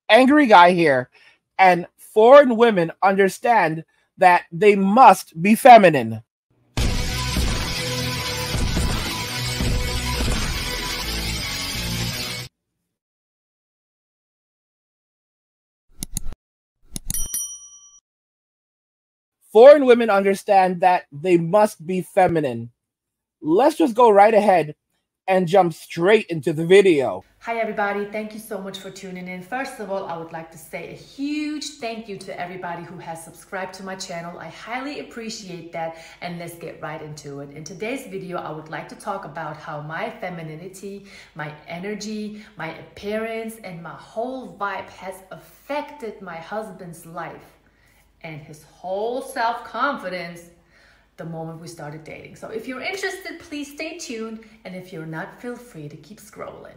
angry guy here, and foreign women understand that they must be feminine. Foreign women understand that they must be feminine. Let's just go right ahead and jump straight into the video. Hi everybody, thank you so much for tuning in. First of all, I would like to say a huge thank you to everybody who has subscribed to my channel. I highly appreciate that, and let's get right into it. In today's video, I would like to talk about how my femininity, my energy, my appearance, and my whole vibe has affected my husband's life and his whole self-confidence the moment we started dating. So if you're interested, please stay tuned, and if you're not, feel free to keep scrolling.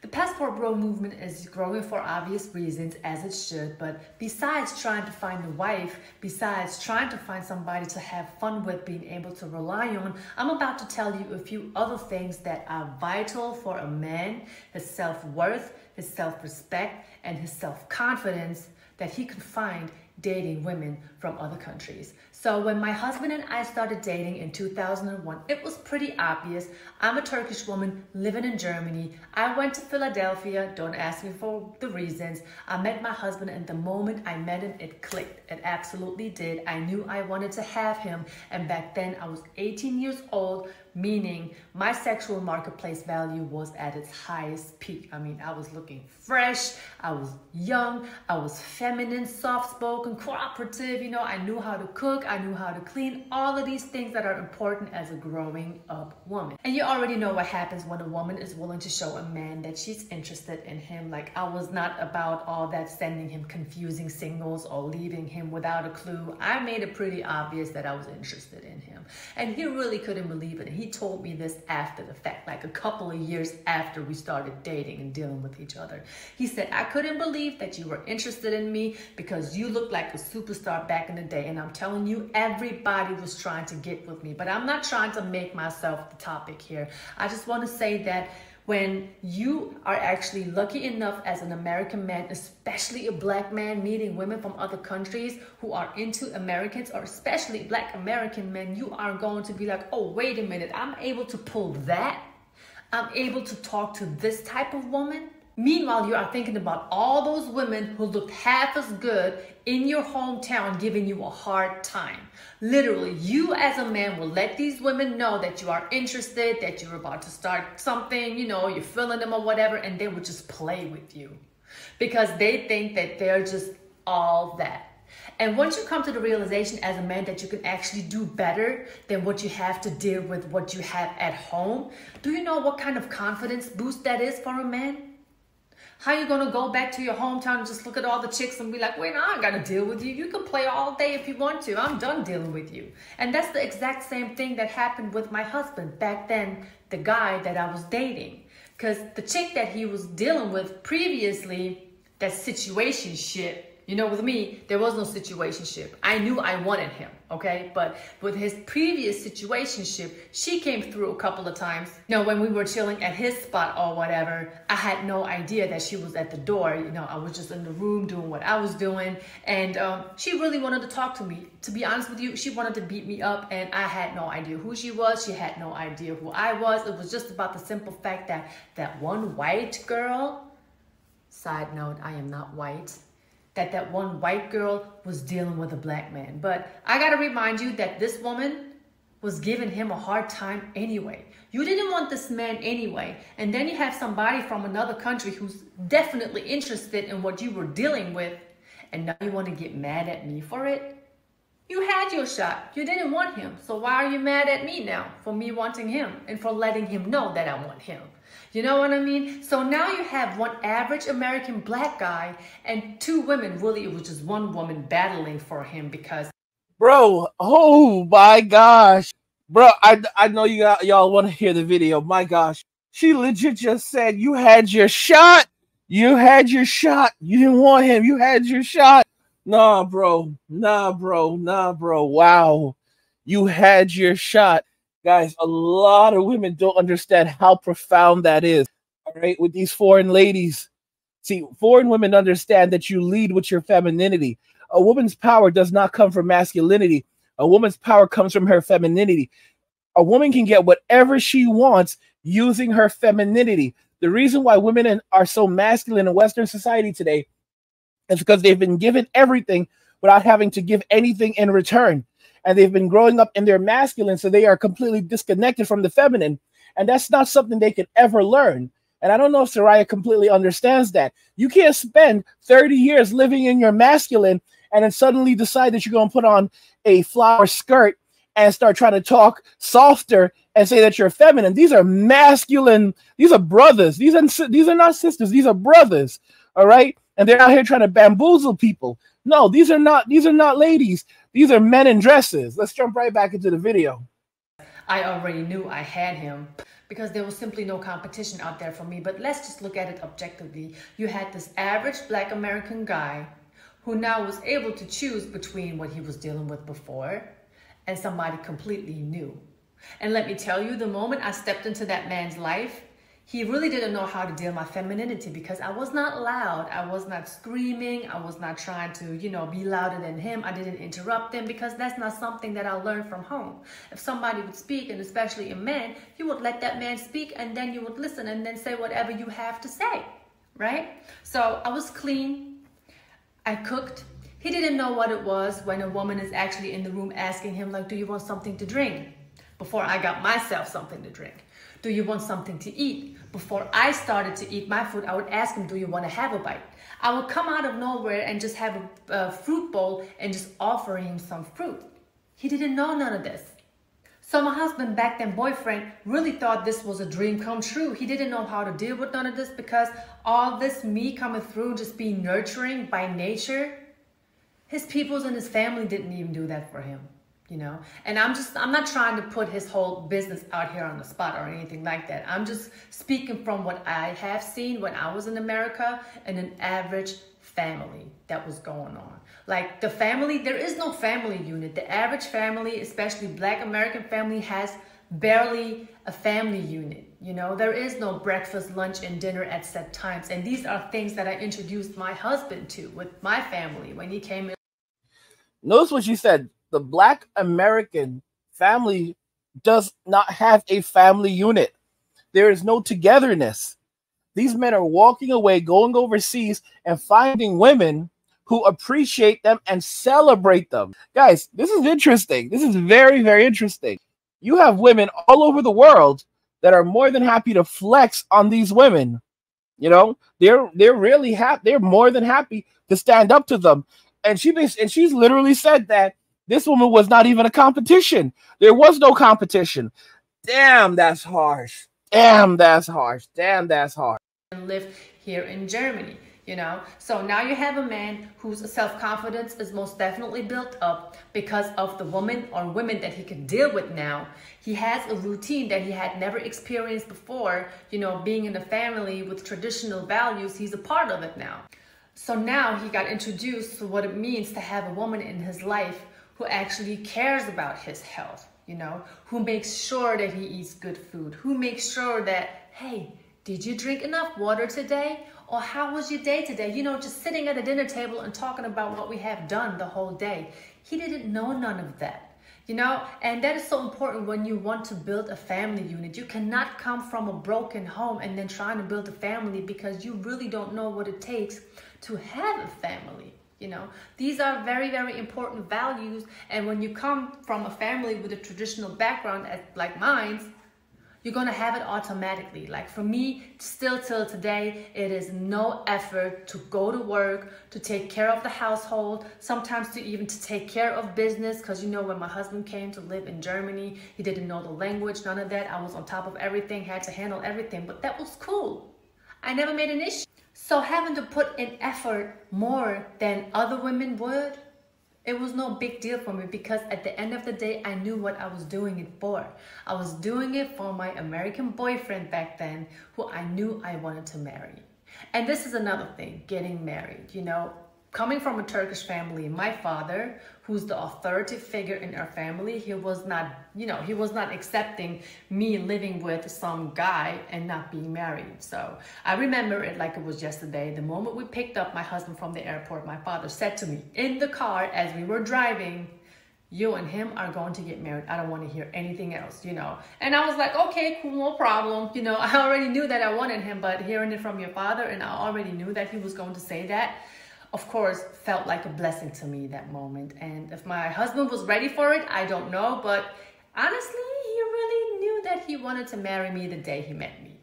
The Passport Bro movement is growing for obvious reasons, as it should, but besides trying to find a wife, besides trying to find somebody to have fun with, being able to rely on, I'm about to tell you a few other things that are vital for a man, his self-worth, his self-respect, and his self-confidence that he can find dating women from other countries. So when my husband and I started dating in 2001, it was pretty obvious. I'm a Turkish woman living in Germany. I went to Philadelphia. Don't ask me for the reasons. I met my husband, and the moment I met him, it clicked. It absolutely did. I knew I wanted to have him. And back then I was 18 years old, meaning my sexual marketplace value was at its highest peak. I mean, I was looking fresh, I was young, I was feminine, soft-spoken, cooperative, you know, I knew how to cook, I knew how to clean, all of these things that are important as a growing up woman. And you already know what happens when a woman is willing to show a man that she's interested in him. Like, I was not about all that sending him confusing signals or leaving him without a clue. I made it pretty obvious that I was interested in him. And he really couldn't believe it. He told me this after the fact, like a couple of years after we started dating and dealing with each other. He said, I couldn't believe that you were interested in me because you looked like a superstar back in the day. And I'm telling you, everybody was trying to get with me, but I'm not trying to make myself the topic here. I just want to say that when you are actually lucky enough as an American man, especially a black man, meeting women from other countries who are into Americans, or especially black American men, you are going to be like, oh, wait a minute, I'm able to pull that. I'm able to talk to this type of woman. Meanwhile, you are thinking about all those women who look half as good in your hometown giving you a hard time. Literally, you as a man will let these women know that you are interested, that you're about to start something, you know, you're feeling them or whatever, and they would just play with you because they think that they're just all that. And once you come to the realization as a man that you can actually do better than what you have to deal with, what you have at home, do you know what kind of confidence boost that is for a man? How you gonna go back to your hometown and just look at all the chicks and be like, wait, I ain't gotta deal with you. You can play all day if you want to. I'm done dealing with you. And that's the exact same thing that happened with my husband back then, the guy that I was dating. Because the chick that he was dealing with previously, that situationship, you know, with me, there was no situationship. I knew I wanted him, okay? But with his previous situationship, she came through a couple of times. You know, when we were chilling at his spot or whatever, I had no idea that she was at the door. You know, I was just in the room doing what I was doing. And she really wanted to talk to me. To be honest with you, she wanted to beat me up, and I had no idea who she was. She had no idea who I was. It was just about the simple fact that that one white girl, side note, I am not white, that one white girl was dealing with a black man. But I gotta remind you that this woman was giving him a hard time anyway. You didn't want this man anyway. And then you have somebody from another country who's definitely interested in what you were dealing with, and now you want to get mad at me for it? You had your shot. You didn't want him. So why are you mad at me now for me wanting him and for letting him know that I want him? You know what I mean? So now you have one average American black guy and two women, really it was just one woman battling for him because... Bro, oh my gosh. Bro, I know y'all want to hear the video. My gosh. She legit just said, you had your shot. You had your shot. You didn't want him. You had your shot. Nah, bro. Nah, bro. Nah, bro. Wow. You had your shot. Guys, a lot of women don't understand how profound that is. All right, with these foreign ladies See, foreign women understand that you lead with your femininity. A woman's power does not come from masculinity. A woman's power comes from her femininity. A woman can get whatever she wants using her femininity. The reason why women are so masculine in Western society today is because they've been given everything without having to give anything in return. And they've been growing up in their masculine, so they are completely disconnected from the feminine. And that's not something they can ever learn. And I don't know if Soraya completely understands that. You can't spend 30 years living in your masculine and then suddenly decide that you're going to put on a flower skirt and start trying to talk softer and say that you're feminine. These are masculine. These are brothers. These are not sisters. These are brothers. All right. And they're out here trying to bamboozle people. No, these are not ladies. These are men in dresses. Let's jump right back into the video. I already knew I had him because there was simply no competition out there for me. But let's just look at it objectively. You had this average Black American guy who now was able to choose between what he was dealing with before and somebody completely new. And let me tell you, the moment I stepped into that man's life, he really didn't know how to deal with my femininity because I was not loud. I was not screaming. I was not trying to, be louder than him. I didn't interrupt him because that's not something that I learned from home. If somebody would speak, and especially a man, you would let that man speak and then you would listen and then say whatever you have to say, right? So I was clean. I cooked. He didn't know what it was when a woman is actually in the room asking him, like, do you want something to drink? Before I got myself something to drink. Do you want something to eat? Before I started to eat my food, I would ask him, do you want to have a bite? I would come out of nowhere and just have a fruit bowl and just offer him some fruit. He didn't know none of this. So my husband, back then boyfriend, really thought this was a dream come true. He didn't know how to deal with none of this because all this me coming through, just being nurturing by nature, his peoples and his family didn't even do that for him. And I'm not trying to put his whole business out here on the spot or anything like that. I'm just speaking from what I have seen when I was in America and an average family that was going on. Like the family, there is no family unit. The average family, especially Black American family, has barely a family unit. There is no breakfast, lunch, and dinner at set times. And these are things that I introduced my husband to with my family when he came in. Notice what you said. The Black American family does not have a family unit. There is no togetherness. These men are walking away, going overseas, and finding women who appreciate them and celebrate them. Guys, this is interesting. This is very, very interesting. You have women all over the world that are more than happy to flex on these women. They're really happy. They're more than happy to stand up to them. And she's literally said that this woman was not even a competition. There was no competition. Damn, that's harsh. Damn, that's harsh. Damn, that's harsh. And live here in Germany, So now you have a man whose self-confidence is most definitely built up because of the woman or women that he can deal with now. He has a routine that he had never experienced before, being in a family with traditional values. He's a part of it now. So now he got introduced to what it means to have a woman in his life who actually cares about his health, who makes sure that he eats good food, who makes sure that, hey, did you drink enough water today? Or how was your day today? Just sitting at a dinner table and talking about what we have done the whole day. He didn't know none of that, and that is so important when you want to build a family unit. You cannot come from a broken home and then trying to build a family because you really don't know what it takes to have a family. These are very, very important values. And when you come from a family with a traditional background like mine's, you're going to have it automatically. Like for me, still till today, it is no effort to go to work, to take care of the household, sometimes to take care of business. Because when my husband came to live in Germany, he didn't know the language, none of that. I was on top of everything, had to handle everything, but that was cool. I never made an issue. So having to put in effort more than other women would, it was no big deal for me because at the end of the day, I knew what I was doing it for. I was doing it for my American boyfriend back then, who I knew I wanted to marry. And this is another thing, getting married. coming from a Turkish family, my father, who's the authority figure in our family, he was not, he was not accepting me living with some guy and not being married. So I remember it like it was yesterday. The moment we picked up my husband from the airport, my father said to me in the car as we were driving, "You and him are going to get married. I don't want to hear anything else, And I was like, okay, cool, no problem. I already knew that I wanted him, but hearing it from your father, and I already knew that he was going to say that, of course, felt like a blessing to me that moment. And if my husband was ready for it, I don't know. But honestly, he really knew that he wanted to marry me the day he met me.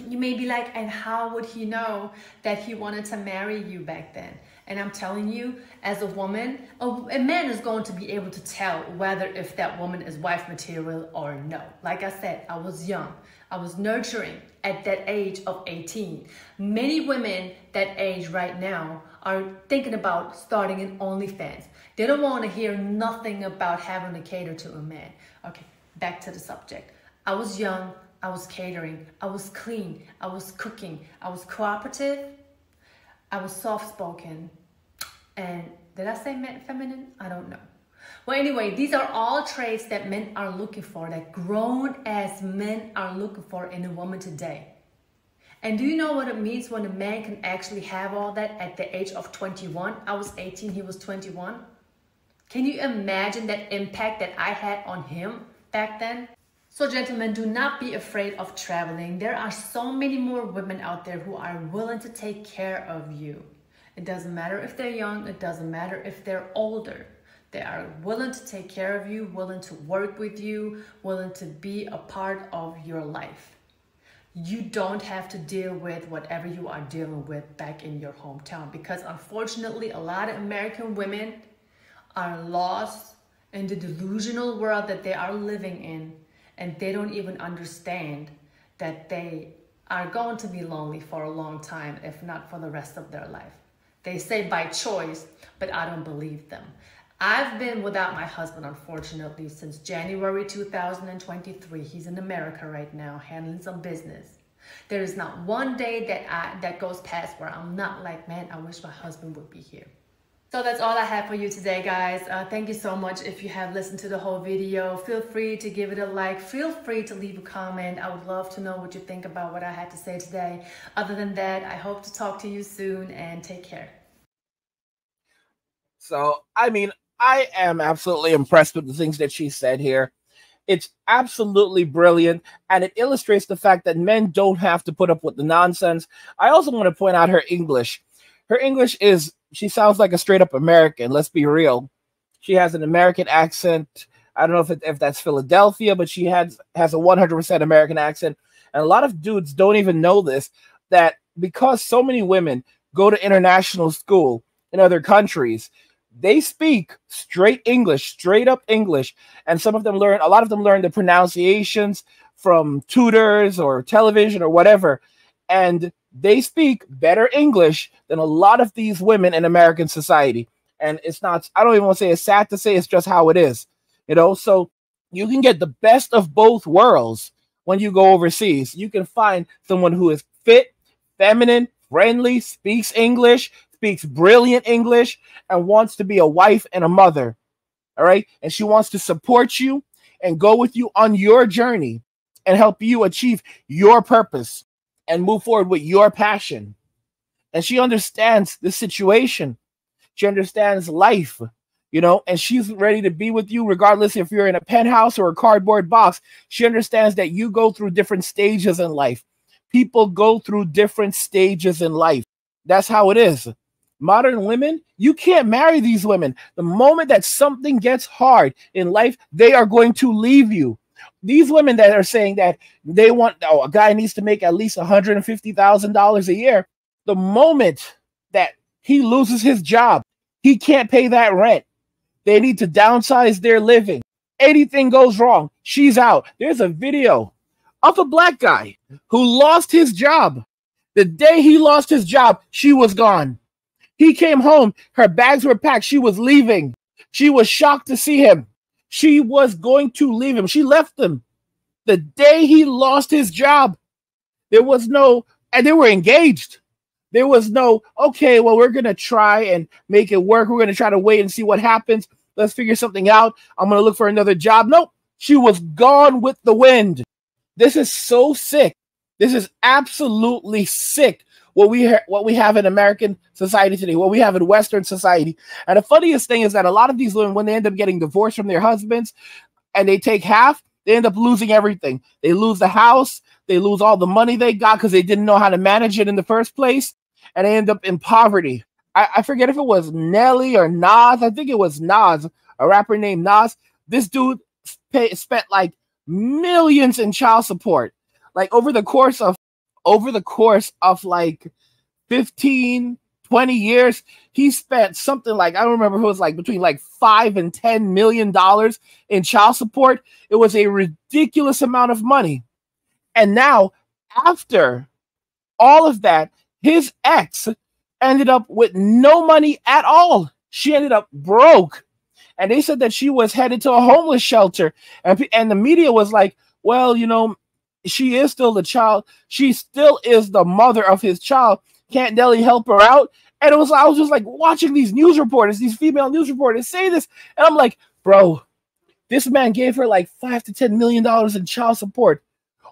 You may be like, and how would he know that he wanted to marry you back then? And I'm telling you, as a woman, a man is going to be able to tell whether if that woman is wife material or no. Like I said, I was young. I was nurturing at that age of 18. Many women that age right now are thinking about starting an OnlyFans. They don't want to hear nothing about having to cater to a man. Okay, back to the subject. I was young. I was catering. I was clean. I was cooking. I was cooperative. I was soft-spoken. And did I say feminine? I don't know. Well, anyway, these are all traits that men are looking for, that grown-ass men are looking for in a woman today. And do you know what it means when a man can actually have all that at the age of 21? I was 18, he was 21. Can you imagine that impact that I had on him back then? So gentlemen, do not be afraid of traveling. There are so many more women out there who are willing to take care of you. It doesn't matter if they're young, it doesn't matter if they're older. They are willing to take care of you, willing to work with you, willing to be a part of your life. You don't have to deal with whatever you are dealing with back in your hometown, because unfortunately, a lot of American women are lost in the delusional world that they are living in, and they don't even understand that they are going to be lonely for a long time, if not for the rest of their life. They say by choice, but I don't believe them. I've been without my husband, unfortunately, since January 2023. He's in America right now, handling some business. There is not one day that goes past where I'm not like, man, I wish my husband would be here. So that's all I have for you today, guys. Thank you so much. If you have listened to the whole video, feel free to give it a like. Feel free to leave a comment. I would love to know what you think about what I had to say today. Other than that, I hope to talk to you soon, and take care. So, I mean, I am absolutely impressed with the things that she said here. It's absolutely brilliant, and it illustrates the fact that men don't have to put up with the nonsense. I also want to point out her English. Her English is, she sounds like a straight-up American, let's be real. She has an American accent. I don't know if that's Philadelphia, but she has a 100% American accent. And a lot of dudes don't even know this, that because so many women go to international school in other countries, they speak straight English, straight up English. And a lot of them learn the pronunciations from tutors or television or whatever. And they speak better English than a lot of these women in American society. And it's not, I don't even want to say it's sad to say, it's just how it is. So you can get the best of both worlds when you go overseas. You can find someone who is fit, feminine, friendly, speaks English, speaks brilliant English, and wants to be a wife and a mother. All right. And she wants to support you and go with you on your journey and help you achieve your purpose and move forward with your passion. And she understands the situation. She understands life, and she's ready to be with you regardless if you're in a penthouse or a cardboard box. She understands that you go through different stages in life. People go through different stages in life. That's how it is. Modern women, you can't marry these women. The moment that something gets hard in life, they are going to leave you. These women that are saying that they want, a guy needs to make at least $150,000 a year. The moment that he loses his job, he can't pay that rent. They need to downsize their living. Anything goes wrong, she's out. There's a video of a black guy who lost his job. The day he lost his job, she was gone. He came home, her bags were packed, she was leaving. She was shocked to see him. She was going to leave him. She left him. The day he lost his job, and they were engaged. There was no, okay, well, we're going to try and make it work. We're going to try to wait and see what happens. Let's figure something out. I'm going to look for another job. Nope. She was gone with the wind. This is so sick. This is absolutely sick. What we have in American society today, what we have in Western society. And the funniest thing is that a lot of these women, when they end up getting divorced from their husbands and they take half, they end up losing everything. They lose the house. They lose all the money they got because they didn't know how to manage it in the first place. And they end up in poverty. I forget if it was Nelly or Nas. I think it was Nas, a rapper named Nas. This dude spent like millions in child support. Like over the course of like 15, 20 years, he spent something like, I don't remember if it was like between like $5 and $10 million in child support. It was a ridiculous amount of money. And now, after all of that, his ex ended up with no money at all. She ended up broke. And they said that she was headed to a homeless shelter. And the media was like, well, you know, she is still the child. She still is the mother of his child. Can't Nelly help her out? And I was just like watching these news reporters, these female news reporters say this. And I'm like, bro, this man gave her like $5 to $10 million in child support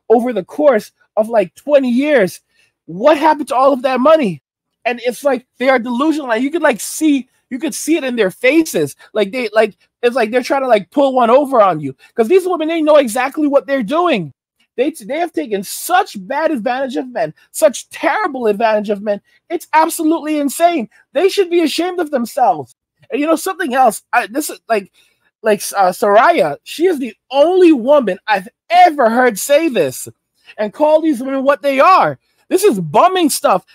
over the course of like 20 years. What happened to all of that money? And it's like they are delusional. Like you could see it in their faces. It's like they're trying to like pull one over on you. Because these women, they know exactly what they're doing. They have taken such bad advantage of men, such terrible advantage of men. It's absolutely insane. They should be ashamed of themselves. And you know something else? This is like Soraya. She is the only woman I've ever heard say this and call these women what they are. This is bumming stuff.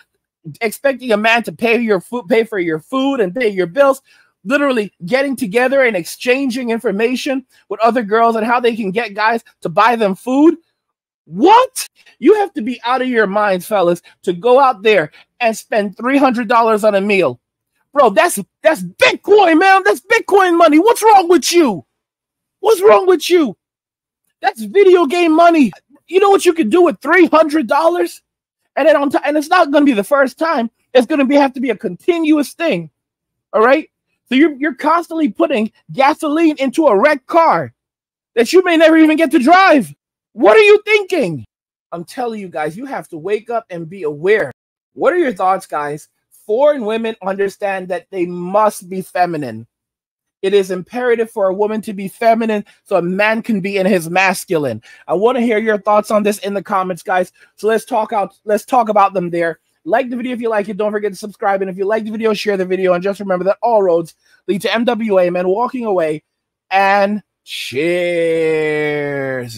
Expecting a man to pay for your food and pay your bills, literally getting together and exchanging information with other girls and how they can get guys to buy them food. What? You have to be out of your minds, fellas, to go out there and spend $300 on a meal. Bro, that's Bitcoin, man. That's Bitcoin money. What's wrong with you? What's wrong with you? That's video game money. You know what you can do with $300? And then and it's not going to be the first time. It's going to have to be a continuous thing. All right? So you're constantly putting gasoline into a wrecked car that you may never even get to drive. What are you thinking? I'm telling you guys, you have to wake up and be aware. What are your thoughts, guys? Foreign women understand that they must be feminine. It is imperative for a woman to be feminine so a man can be in his masculine. I want to hear your thoughts on this in the comments, guys. So let's talk about them there. Like the video if you like it. Don't forget to subscribe. And if you like the video, share the video. And just remember that all roads lead to MWA, men walking away. And cheers.